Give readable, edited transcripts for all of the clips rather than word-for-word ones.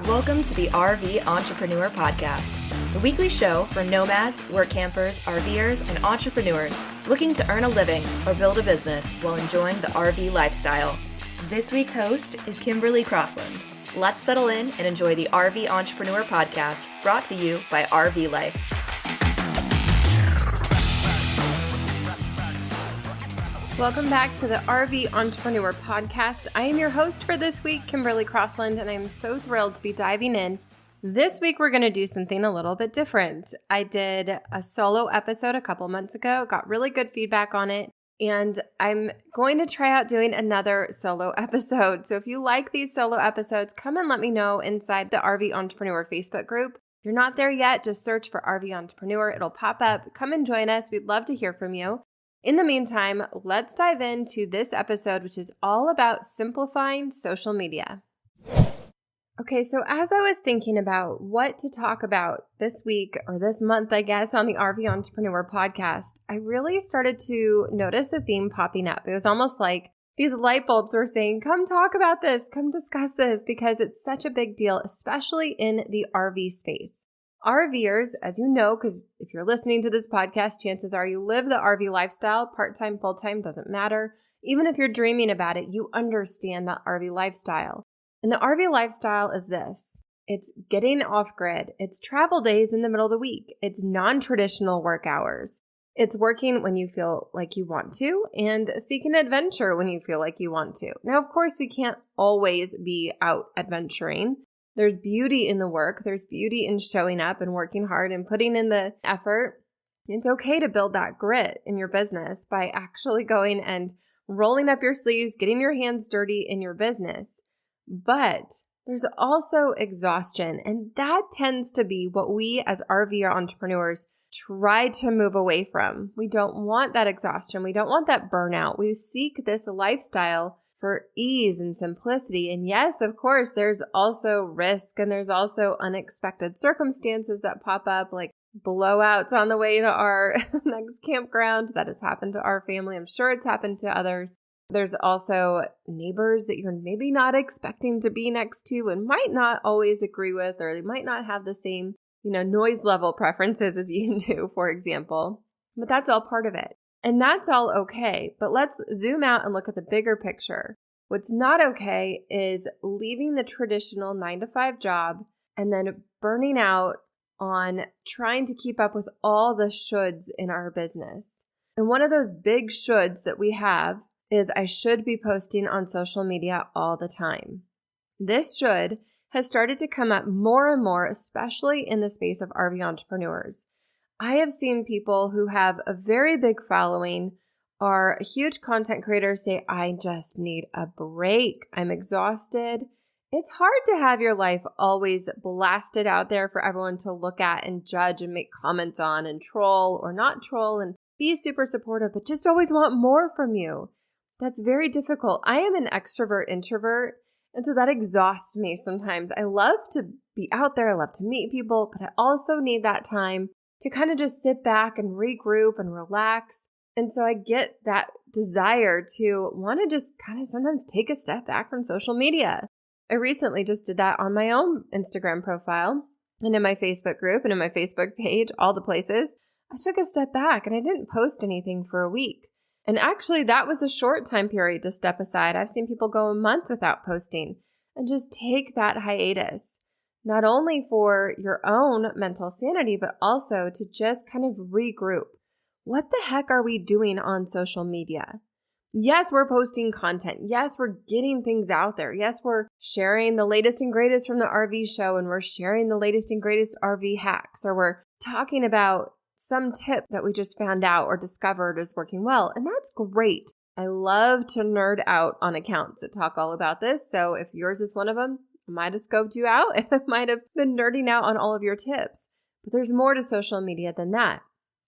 Welcome to the RV Entrepreneur Podcast, the weekly show for nomads, work campers, RVers, and entrepreneurs looking to earn a living or build a business while enjoying the RV lifestyle. This week's host is Kimberly Crossland. Let's settle in and enjoy the RV Entrepreneur Podcast, brought to you by RV Life. Welcome back to the RV Entrepreneur Podcast. I am your host for this week, Kimberly Crossland, and I'm so thrilled to be diving in. This week, we're going to do something a little bit different. I did a solo episode a couple months ago, got really good feedback on it, and I'm going to try out doing another solo episode. So if you like these solo episodes, come and let me know inside the RV Entrepreneur Facebook group. If you're not there yet, just search for RV Entrepreneur. It'll pop up. Come and join us. We'd love to hear from you. In the meantime, let's dive into this episode, which is all about simplifying social media. Okay, so as I was thinking about what to talk about this week or this month, I guess, on the RV Entrepreneur Podcast, I really started to notice a theme popping up. It was almost like these light bulbs were saying, come talk about this, come discuss this, because it's such a big deal, especially in the RV space. RVers, as you know, because if you're listening to this podcast, chances are you live the RV lifestyle, part-time, full-time, doesn't matter. Even if you're dreaming about it, you understand that RV lifestyle. And the RV lifestyle is this. It's getting off-grid. It's travel days in the middle of the week. It's non-traditional work hours. It's working when you feel like you want to and seeking adventure when you feel like you want to. Now, of course, we can't always be out adventuring. There's beauty in the work. There's beauty in showing up and working hard and putting in the effort. It's okay to build that grit in your business by actually going and rolling up your sleeves, getting your hands dirty in your business. But there's also exhaustion, and that tends to be what we as RV entrepreneurs try to move away from. We don't want that exhaustion. We don't want that burnout. We seek this lifestyle for ease and simplicity. And yes, of course, there's also risk and there's also unexpected circumstances that pop up, like blowouts on the way to our next campground. That has happened to our family. I'm sure it's happened to others. There's also neighbors that you're maybe not expecting to be next to and might not always agree with, or they might not have the same, noise level preferences as you do, for example. But that's all part of it. And that's all okay, but let's zoom out and look at the bigger picture. What's not okay is leaving the traditional 9-to-5 job and then burning out on trying to keep up with all the shoulds in our business. And one of those big shoulds that we have is I should be posting on social media all the time. This should has started to come up more and more, especially in the space of RV entrepreneurs. I have seen people who have a very big following, are huge content creators, say, I just need a break. I'm exhausted. It's hard to have your life always blasted out there for everyone to look at and judge and make comments on and troll or not troll and be super supportive, but just always want more from you. That's very difficult. I am an extrovert introvert, and so that exhausts me sometimes. I love to be out there. I love to meet people, but I also need that time to kind of just sit back and regroup and relax. And so I get that desire to want to just kind of sometimes take a step back from social media. I recently just did that on my own Instagram profile and in my Facebook group and in my Facebook page, all the places. I took a step back and I didn't post anything for a week. And actually, that was a short time period to step aside. I've seen people go a month without posting and just take that hiatus. Not only for your own mental sanity, but also to just kind of regroup. What the heck are we doing on social media? Yes, we're posting content. Yes, we're getting things out there. Yes, we're sharing the latest and greatest from the RV show, and we're sharing the latest and greatest RV hacks, or we're talking about some tip that we just found out or discovered is working well. And that's great. I love to nerd out on accounts that talk all about this. So if yours is one of them, I might have scoped you out and I might have been nerding out on all of your tips. But there's more to social media than that.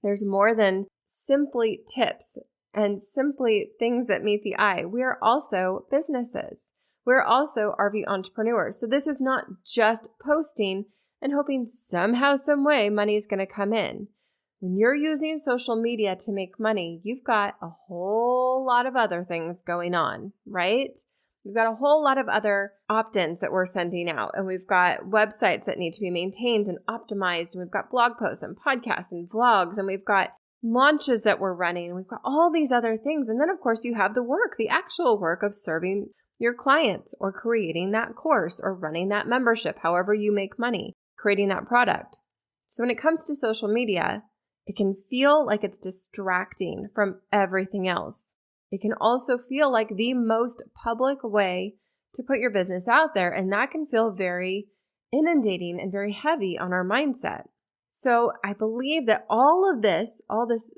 There's more than simply tips and simply things that meet the eye. We are also businesses. We're also RV entrepreneurs. So this is not just posting and hoping somehow, some way money is going to come in. When you're using social media to make money, you've got a whole lot of other things going on, right? We've got a whole lot of other opt-ins that we're sending out, and we've got websites that need to be maintained and optimized, and we've got blog posts and podcasts and vlogs, and we've got launches that we're running. We've got all these other things. And then, of course, you have the work, the actual work of serving your clients or creating that course or running that membership, however you make money, creating that product. So when it comes to social media, it can feel like it's distracting from everything else. It can also feel like the most public way to put your business out there, and that can feel very inundating and very heavy on our mindset. So I believe that all this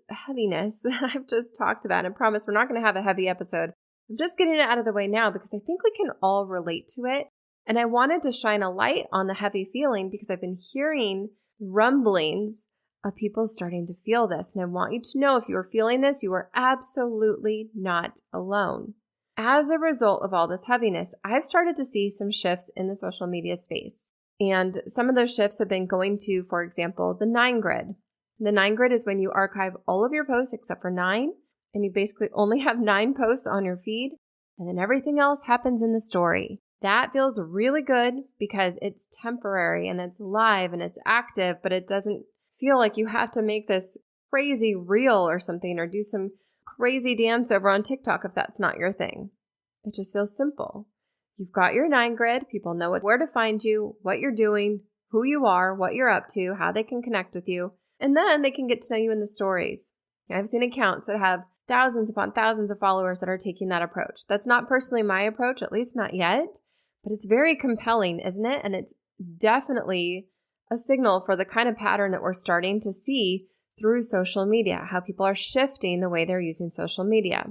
heaviness that I've just talked about, and promise we're not going to have a heavy episode, I'm just getting it out of the way now because I think we can all relate to it. And I wanted to shine a light on the heavy feeling because I've been hearing rumblings of people starting to feel this. And I want you to know if you are feeling this, you are absolutely not alone. As a result of all this heaviness, I've started to see some shifts in the social media space. And some of those shifts have been going to, for example, the 9 grid. The 9 grid is when you archive all of your posts except for 9, and you basically only have 9 posts on your feed, and then everything else happens in the story. That feels really good because it's temporary and it's live and it's active, but it doesn't feel like you have to make this crazy reel or something or do some crazy dance over on TikTok if that's not your thing. It just feels simple. You've got your 9 grid. People know where to find you, what you're doing, who you are, what you're up to, how they can connect with you, and then they can get to know you in the stories. I've seen accounts that have thousands upon thousands of followers that are taking that approach. That's not personally my approach, at least not yet, but it's very compelling, isn't it? And it's definitely a signal for the kind of pattern that we're starting to see through social media, how people are shifting the way they're using social media.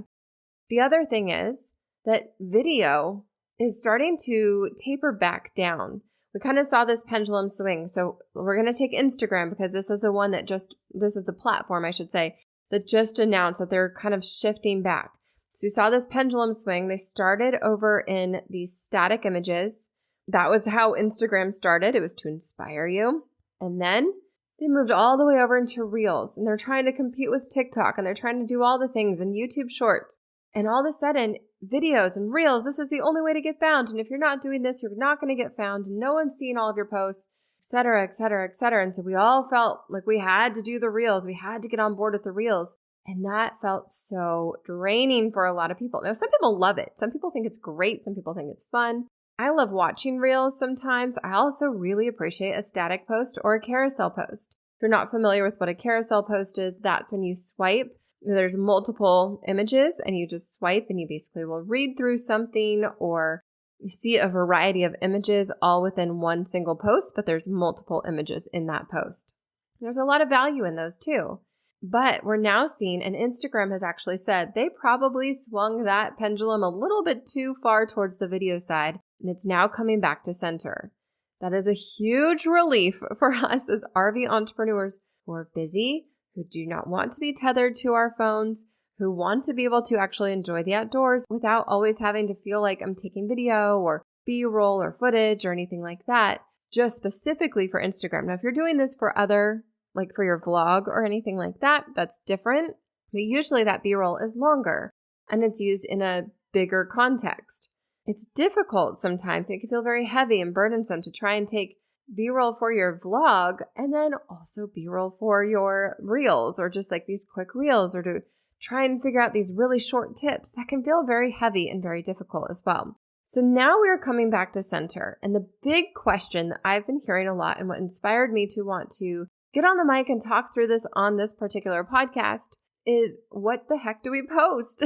The other thing is that video is starting to taper back down. We kind of saw this pendulum swing. So we're going to take Instagram because this is the platform, I should say, that just announced that they're kind of shifting back. So you saw this pendulum swing. They started over in these static images. That was how Instagram started. It was to inspire you. And then they moved all the way over into Reels, and they're trying to compete with TikTok, and they're trying to do all the things and YouTube Shorts. And all of a sudden, videos and Reels, this is the only way to get found. And if you're not doing this, you're not going to get found. And no one's seeing all of your posts, et cetera, et cetera, et cetera. And so we all felt like we had to do the Reels. We had to get on board with the Reels. And that felt so draining for a lot of people. Now, some people love it. Some people think it's great. Some people think it's fun. I love watching Reels sometimes. I also really appreciate a static post or a carousel post. If you're not familiar with what a carousel post is, that's when you swipe. There's multiple images and you just swipe and you basically will read through something, or you see a variety of images all within one single post, but there's multiple images in that post. There's a lot of value in those too. But we're now seeing, and Instagram has actually said they probably swung that pendulum a little bit too far towards the video side, and it's now coming back to center. That is a huge relief for us as RV entrepreneurs who are busy, who do not want to be tethered to our phones, who want to be able to actually enjoy the outdoors without always having to feel like I'm taking video or B-roll or footage or anything like that, just specifically for Instagram. Now, if you're doing this for other, like for your vlog or anything like that, that's different. But usually that B-roll is longer and it's used in a bigger context. It's difficult sometimes. It can feel very heavy and burdensome to try and take B-roll for your vlog and then also B-roll for your reels or just like these quick reels, or to try and figure out these really short tips. That can feel very heavy and very difficult as well. So now we are coming back to center. And the big question that I've been hearing a lot and what inspired me to want to get on the mic and talk through this on this particular podcast is, what the heck do we post?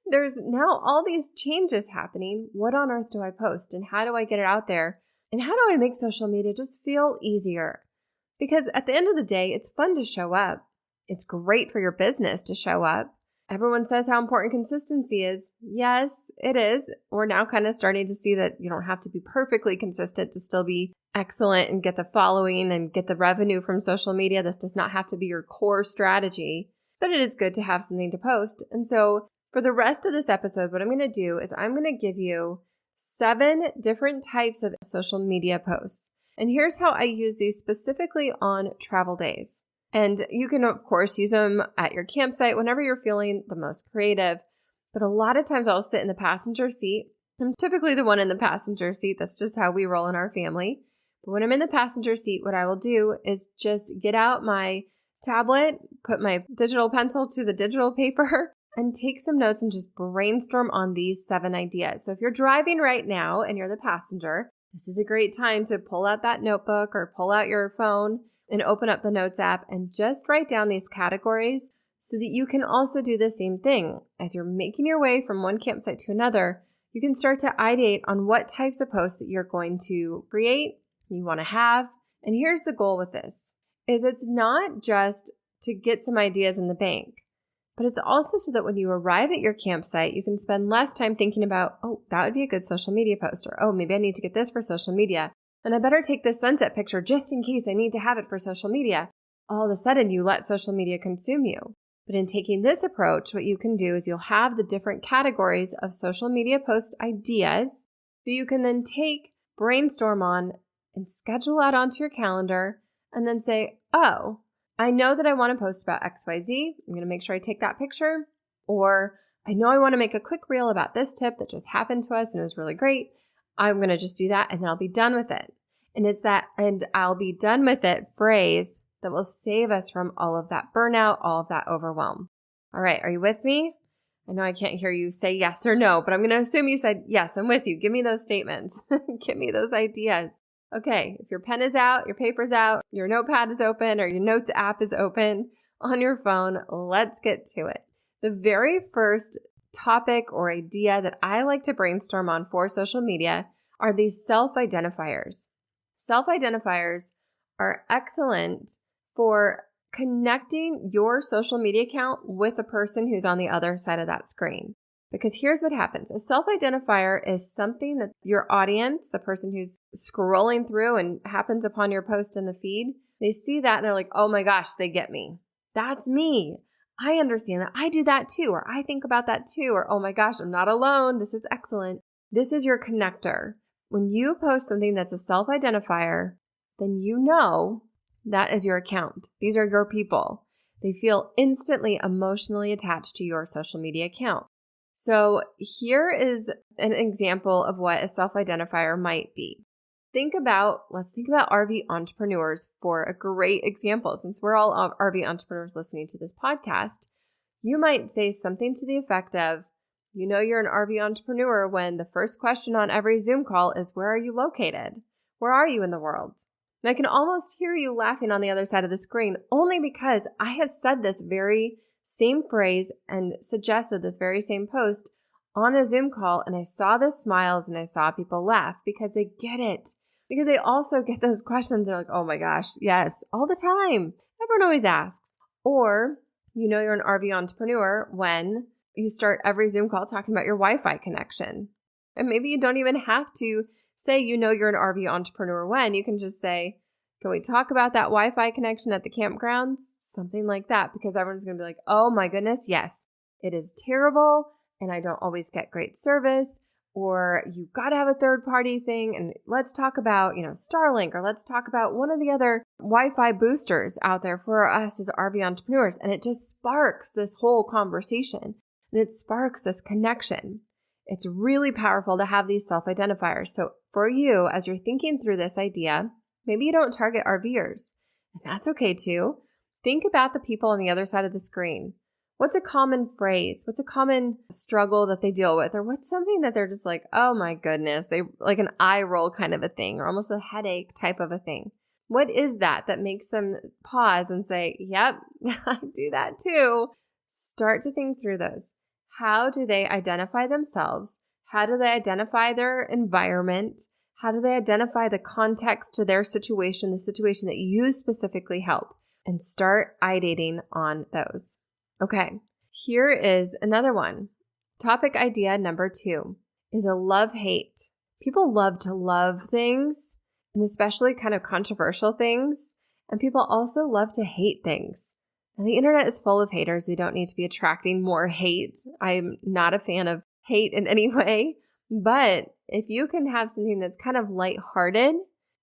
There's now all these changes happening. What on earth do I post, and how do I get it out there? And how do I make social media just feel easier? Because at the end of the day, it's fun to show up. It's great for your business to show up. Everyone says how important consistency is. Yes, it is. We're now kind of starting to see that you don't have to be perfectly consistent to still be excellent and get the following and get the revenue from social media. This does not have to be your core strategy, but it is good to have something to post. And so for the rest of this episode, what I'm going to do is I'm going to give you 7 different types of social media posts. And here's how I use these specifically on travel days. And you can, of course, use them at your campsite whenever you're feeling the most creative. But a lot of times I'll sit in the passenger seat I'm typically the one in the passenger seat. That's just how we roll in our family. But when I'm in the passenger seat, what I will do is just get out my tablet, put my digital pencil to the digital paper, and take some notes and just brainstorm on these 7 ideas. So if you're driving right now and you're the passenger, this is a great time to pull out that notebook or pull out your phone and open up the Notes app and just write down these categories so that you can also do the same thing. As you're making your way from one campsite to another, you can start to ideate on what types of posts that you're going to create, you want to have. And here's the goal with this, is it's not just to get some ideas in the bank, but it's also so that when you arrive at your campsite, you can spend less time thinking about, oh, that would be a good social media post, or oh, maybe I need to get this for social media, and I better take this sunset picture just in case I need to have it for social media. All of a sudden, you let social media consume you. But in taking this approach, what you can do is you'll have the different categories of social media post ideas that you can then take, brainstorm on, and schedule out onto your calendar, and then say, oh, I know that I want to post about XYZ. I'm going to make sure I take that picture. Or I know I want to make a quick reel about this tip that just happened to us and it was really great. I'm going to just do that and then I'll be done with it. And it's that, and I'll be done with it phrase that will save us from all of that burnout, all of that overwhelm. All right. Are you with me? I know I can't hear you say yes or no, but I'm going to assume you said, yes, I'm with you. Give me those statements. Give me those ideas. Okay, if your pen is out, your paper's out, your notepad is open, or your Notes app is open on your phone, let's get to it. The very first topic or idea that I like to brainstorm on for social media are these self-identifiers. Self-identifiers are excellent for connecting your social media account with the person who's on the other side of that screen. Because here's what happens. A self-identifier is something that your audience, the person who's scrolling through and happens upon your post in the feed, they see that and they're like, oh my gosh, they get me. That's me. I understand that. I do that too. Or I think about that too. Or, oh my gosh, I'm not alone. This is excellent. This is your connector. When you post something that's a self-identifier, then you know that is your account. These are your people. They feel instantly emotionally attached to your social media account. So here is an example of what a self-identifier might be. Let's think about RV entrepreneurs for a great example. Since we're all RV entrepreneurs listening to this podcast, you might say something to the effect of, you know you're an RV entrepreneur when the first question on every Zoom call is, where are you located? Where are you in the world? And I can almost hear you laughing on the other side of the screen, only because I have said this very same phrase and suggested this very same post on a Zoom call, and I saw the smiles and I saw people laugh because they get it. Because they also get those questions. They're like, oh my gosh, yes, all the time. Everyone always asks. Or, you know you're an RV entrepreneur when you start every Zoom call talking about your Wi-Fi connection. And maybe you don't even have to say you know you're an RV entrepreneur when. You can just say, can we talk about that Wi-Fi connection at the campgrounds? Something like that, because everyone's going to be like, oh my goodness, yes, it is terrible and I don't always get great service, or you got to have a third party thing. And let's talk about, Starlink, or let's talk about one of the other Wi-Fi boosters out there for us as RV entrepreneurs. And it just sparks this whole conversation and it sparks this connection. It's really powerful to have these self-identifiers. So for you, as you're thinking through this idea, maybe you don't target RVers, and that's okay too. Think about the people on the other side of the screen. What's a common phrase? What's a common struggle that they deal with? Or what's something that they're just like, oh my goodness, they like an eye roll kind of a thing, or almost a headache type of a thing. What is that makes them pause and say, yep, I do that too? Start to think through those. How do they identify themselves? How do they identify their environment? How do they identify the context to their situation, the situation that you specifically help? And start ideating on those. Okay, here is another one. Topic idea number 2 is a love-hate. People love to love things, and especially kind of controversial things. And people also love to hate things. And the internet is full of haters. We don't need to be attracting more hate. I'm not a fan of hate in any way. But if you can have something that's kind of lighthearted,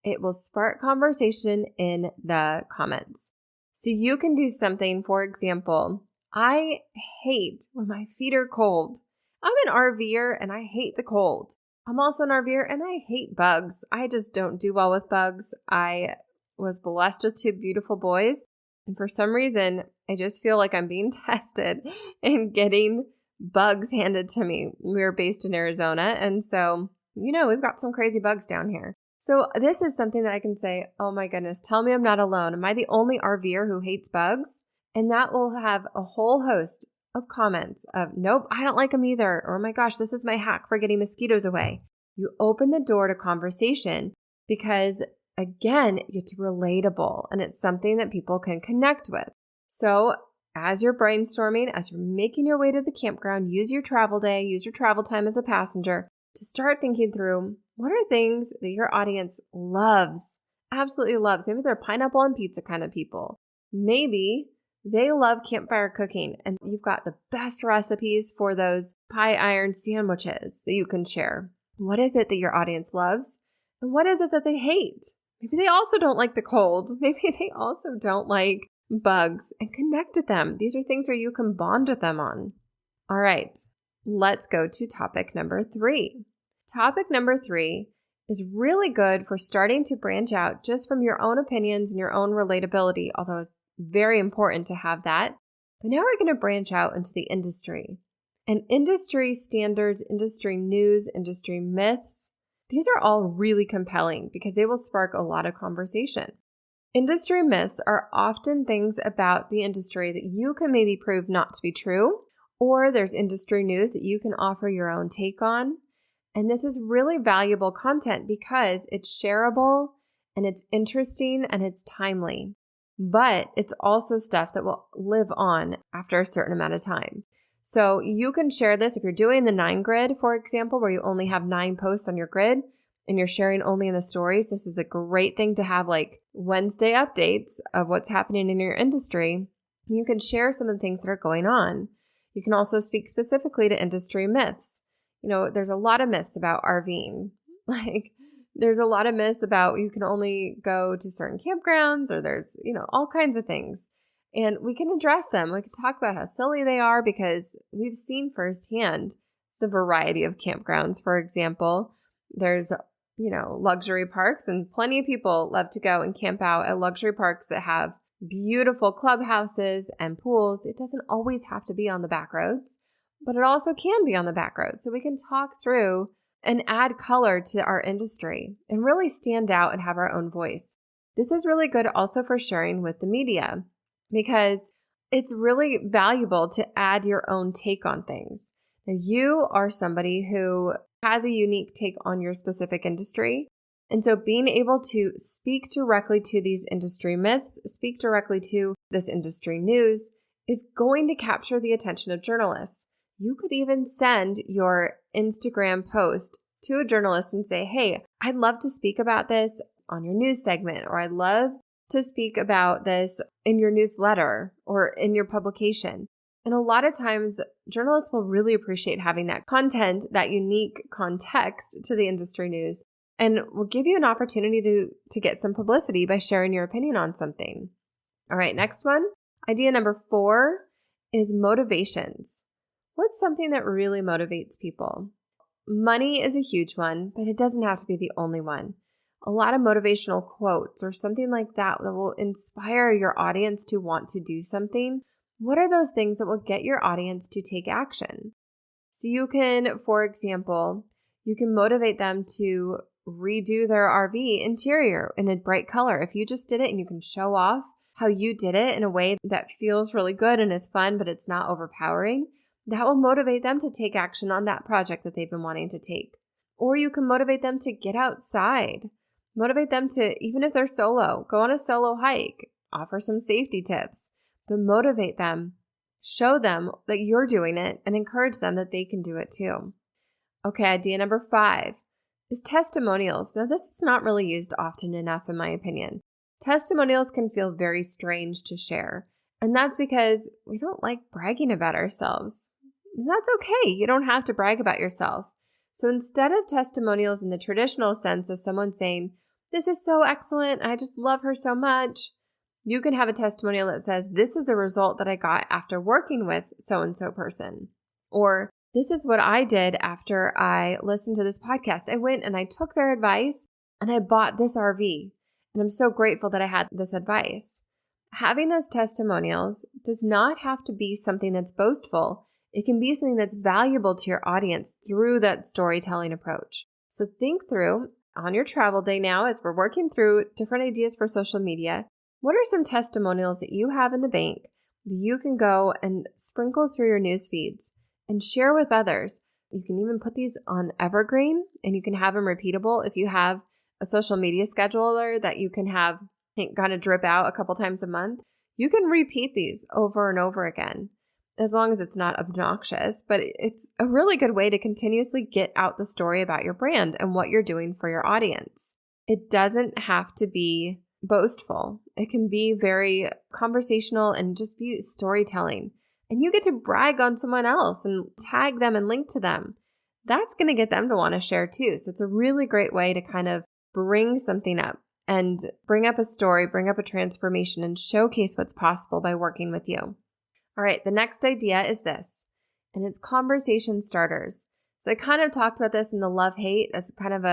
it will spark conversation in the comments. So you can do something, for example, I hate when my feet are cold. I'm an RVer and I hate the cold. I'm also an RVer and I hate bugs. I just don't do well with bugs. I was blessed with 2 beautiful boys. And for some reason, I just feel like I'm being tested in getting bugs handed to me. We're based in Arizona. And so, we've got some crazy bugs down here. So this is something that I can say, oh my goodness, tell me I'm not alone. Am I the only RVer who hates bugs? And that will have a whole host of comments of, nope, I don't like them either. Or, oh my gosh, this is my hack for getting mosquitoes away. You open the door to conversation because, again, it's relatable and it's something that people can connect with. So as you're brainstorming, as you're making your way to the campground, use your travel day, use your travel time as a passenger to start thinking through what are things that your audience loves, absolutely loves. Maybe they're pineapple and pizza kind of people. Maybe they love campfire cooking and you've got the best recipes for those pie iron sandwiches that you can share. What is it that your audience loves? And what is it that they hate? Maybe they also don't like the cold. Maybe they also don't like bugs, and connect with them. These are things where you can bond with them on. All right, let's go to topic number 3. Topic number 3 is really good for starting to branch out just from your own opinions and your own relatability, although it's very important to have that. But now we're going to branch out into the industry. And industry standards, industry news, industry myths, these are all really compelling because they will spark a lot of conversation. Industry myths are often things about the industry that you can maybe prove not to be true, or there's industry news that you can offer your own take on. And this is really valuable content because it's shareable and it's interesting and it's timely. But it's also stuff that will live on after a certain amount of time. So you can share this if you're doing the 9 grid, for example, where you only have 9 posts on your grid and you're sharing only in the stories. This is a great thing to have like Wednesday updates of what's happening in your industry. You can share some of the things that are going on. You can also speak specifically to industry myths. There's a lot of myths about RVing. There's a lot of myths about you can only go to certain campgrounds or there's, all kinds of things. And we can address them. We can talk about how silly they are because we've seen firsthand the variety of campgrounds. For example, there's, luxury parks and plenty of people love to go and camp out at luxury parks that have beautiful clubhouses and pools. It doesn't always have to be on the back roads, but it also can be on the back roads. So we can talk through and add color to our industry and really stand out and have our own voice. This is really good also for sharing with the media because it's really valuable to add your own take on things. Now, you are somebody who has a unique take on your specific industry. And so being able to speak directly to these industry myths, speak directly to this industry news is going to capture the attention of journalists. You could even send your Instagram post to a journalist and say, hey, I'd love to speak about this on your news segment, or I'd love to speak about this in your newsletter or in your publication. And a lot of times, journalists will really appreciate having that content, that unique context to the industry news, and will give you an opportunity to get some publicity by sharing your opinion on something. All right, next one. Idea number 4 is motivations. What's something that really motivates people? Money is a huge one, but it doesn't have to be the only one. A lot of motivational quotes or something like that will inspire your audience to want to do something. What are those things that will get your audience to take action? So you can, for example, you can motivate them to redo their RV interior in a bright color. If you just did it and you can show off how you did it in a way that feels really good and is fun, but it's not overpowering, that will motivate them to take action on that project that they've been wanting to take. Or you can motivate them to get outside. Motivate them to, even if they're solo, go on a solo hike, offer some safety tips, but motivate them, show them that you're doing it, and encourage them that they can do it too. Okay, idea number 5 is testimonials. Now, this is not really used often enough, in my opinion. Testimonials can feel very strange to share, and that's because we don't like bragging about ourselves. And that's okay. You don't have to brag about yourself. So instead of testimonials in the traditional sense of someone saying, this is so excellent, I just love her so much, you can have a testimonial that says, this is the result that I got after working with so-and-so person. Or This is what I did after I listened to this podcast. I went and I took their advice and I bought this RV. And I'm so grateful that I had this advice. Having those testimonials does not have to be something that's boastful. It can be something that's valuable to your audience through that storytelling approach. So think through on your travel day now, as we're working through different ideas for social media, what are some testimonials that you have in the bank that you can go and sprinkle through your news feeds and share with others? You can even put these on Evergreen and you can have them repeatable. If you have a social media scheduler that you can have kind of drip out a couple times a month, you can repeat these over and over again, as long as it's not obnoxious. But it's a really good way to continuously get out the story about your brand and what you're doing for your audience. It doesn't have to be boastful. It can be very conversational and just be storytelling. And you get to brag on someone else and tag them and link to them. That's going to get them to want to share too. So it's a really great way to kind of bring something up and bring up a story, bring up a transformation, and showcase what's possible by working with you. All right, the next idea is this, and it's conversation starters. So I kind of talked about this in the love-hate as kind of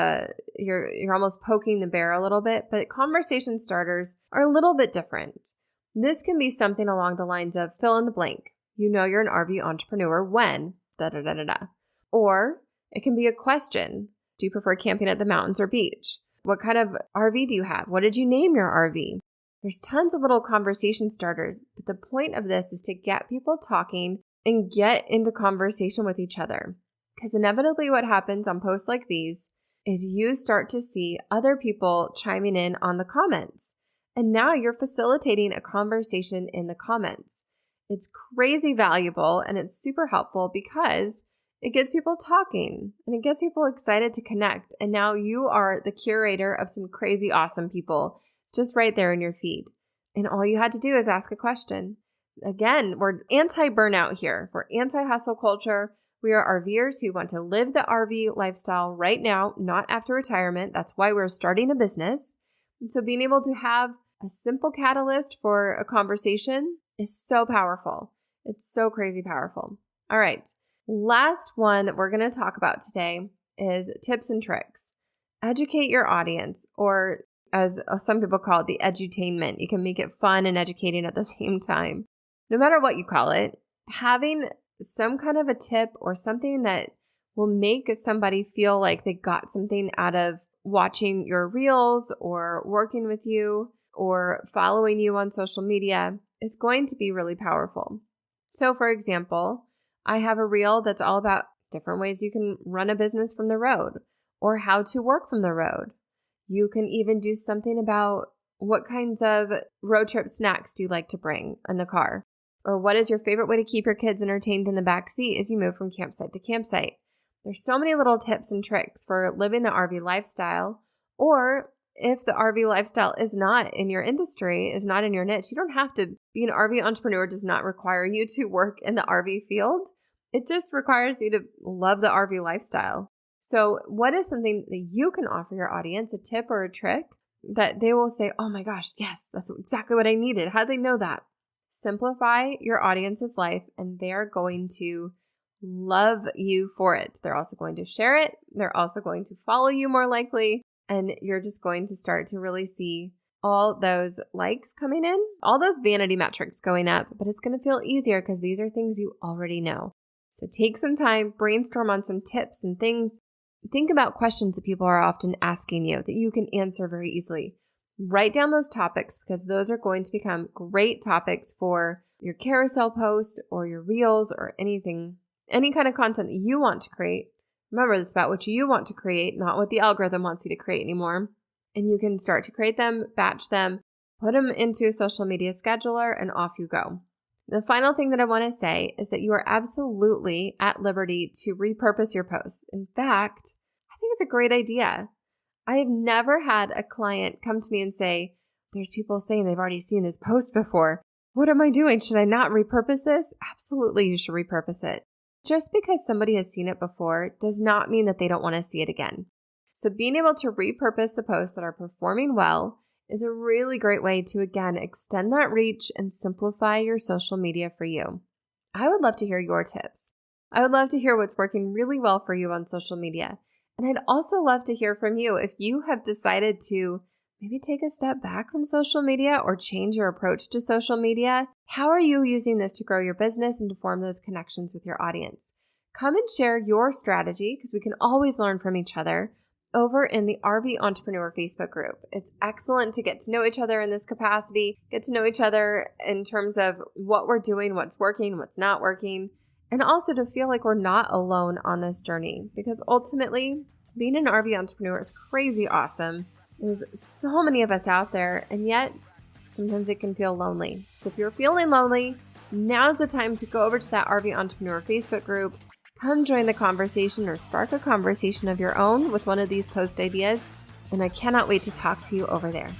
you're almost poking the bear a little bit, but conversation starters are a little bit different. This can be something along the lines of fill in the blank. You know you're an RV entrepreneur when, da-da-da-da-da. Or it can be a question. Do you prefer camping at the mountains or beach? What kind of RV do you have? What did you name your RV? There's tons of little conversation starters, but the point of this is to get people talking and get into conversation with each other. Because inevitably what happens on posts like these is you start to see other people chiming in on the comments. And now you're facilitating a conversation in the comments. It's crazy valuable and it's super helpful because it gets people talking and it gets people excited to connect. And now you are the curator of some crazy awesome people just right there in your feed. And all you had to do is ask a question. Again, we're anti-burnout here. We're anti-hustle culture. We are RVers who want to live the RV lifestyle right now, not after retirement. That's why we're starting a business. And so being able to have a simple catalyst for a conversation is so powerful. It's so crazy powerful. All right. Last one that we're going to talk about today is tips and tricks. Educate your audience, or as some people call it, the edutainment. You can make it fun and educating at the same time. No matter what you call it, having some kind of a tip or something that will make somebody feel like they got something out of watching your reels or working with you or following you on social media is going to be really powerful. So for example, I have a reel that's all about different ways you can run a business from the road or how to work from the road. You can even do something about what kinds of road trip snacks do you like to bring in the car? Or what is your favorite way to keep your kids entertained in the back seat as you move from campsite to campsite? There's so many little tips and tricks for living the RV lifestyle. Or if the RV lifestyle is not in your industry, is not in your niche, you don't have to be an RV entrepreneur. Does not require you to work in the RV field. It just requires you to love the RV lifestyle. So what is something that you can offer your audience, a tip or a trick that they will say, oh my gosh, yes, that's exactly what I needed. How do they know that? Simplify your audience's life and they're going to love you for it. They're also going to share it. They're also going to follow you more likely. And you're just going to start to really see all those likes coming in, all those vanity metrics going up, but it's going to feel easier because these are things you already know. So take some time, brainstorm on some tips and things. Think about questions that people are often asking you that you can answer very easily. Write down those topics because those are going to become great topics for your carousel post or your reels or anything, any kind of content that you want to create. Remember, this is about what you want to create, not what the algorithm wants you to create anymore. And you can start to create them, batch them, put them into a social media scheduler, and off you go. The final thing that I want to say is that you are absolutely at liberty to repurpose your posts. In fact, I think it's a great idea. I have never had a client come to me and say, there's people saying they've already seen this post before. What am I doing? Should I not repurpose this? Absolutely, you should repurpose it. Just because somebody has seen it before does not mean that they don't want to see it again. So being able to repurpose the posts that are performing well is a really great way to, again, extend that reach and simplify your social media for you. I would love to hear your tips. I would love to hear what's working really well for you on social media. And I'd also love to hear from you if you have decided to maybe take a step back from social media or change your approach to social media. How are you using this to grow your business and to form those connections with your audience? Come and share your strategy, because we can always learn from each other, over in the RV Entrepreneur Facebook group. It's excellent to get to know each other in this capacity, get to know each other in terms of what we're doing, what's working, what's not working, and also to feel like we're not alone on this journey, because ultimately being an RV entrepreneur is crazy awesome. There's so many of us out there, and yet sometimes it can feel lonely. So if you're feeling lonely, now's the time to go over to that RV Entrepreneur Facebook group. Come join the conversation or spark a conversation of your own with one of these post ideas, and I cannot wait to talk to you over there.